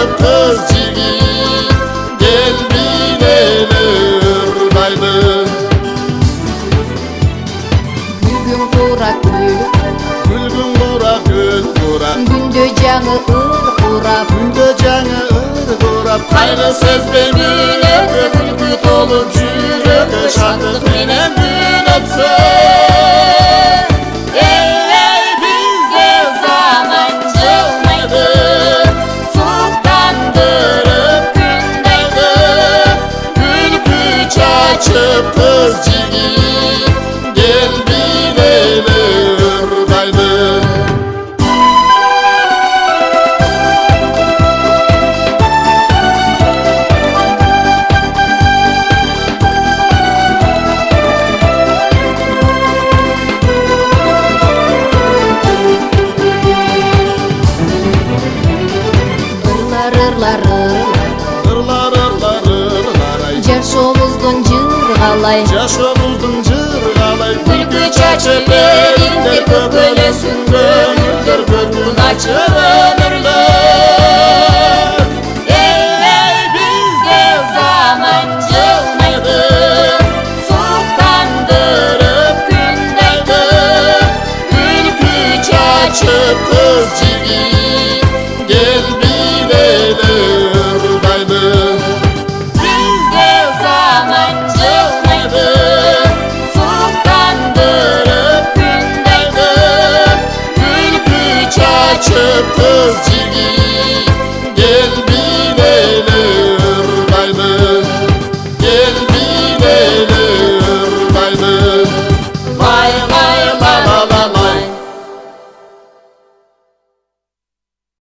açıp kız cigit gel binelim. Gülgün kura gül, Gülgün kura gül kura, günde canı kurap, günde canı kurap. Kaylı söz benimle gülgü dolu yürek, şadlık menen gün ötse. Ey bizde zaman cılmaydı, suktandırıp gündeydi. Gülgü açıp kız cigit gel binelim daydı. Irlar Irlar Jaşomuzdun jırgalay, Jaşomuzdun jırgalay. Gülgü açıp elinde kökölesün gönüldür, gönlün açıp ömürler. Ey bizde zaman cılmaydı, suktandırıp gündeydi. Gülgü açıp kız cigit gel binelim daydı. Bizde zaman cılmaydı, suktandırıp gündeydi. Gülgü açıp kız cigit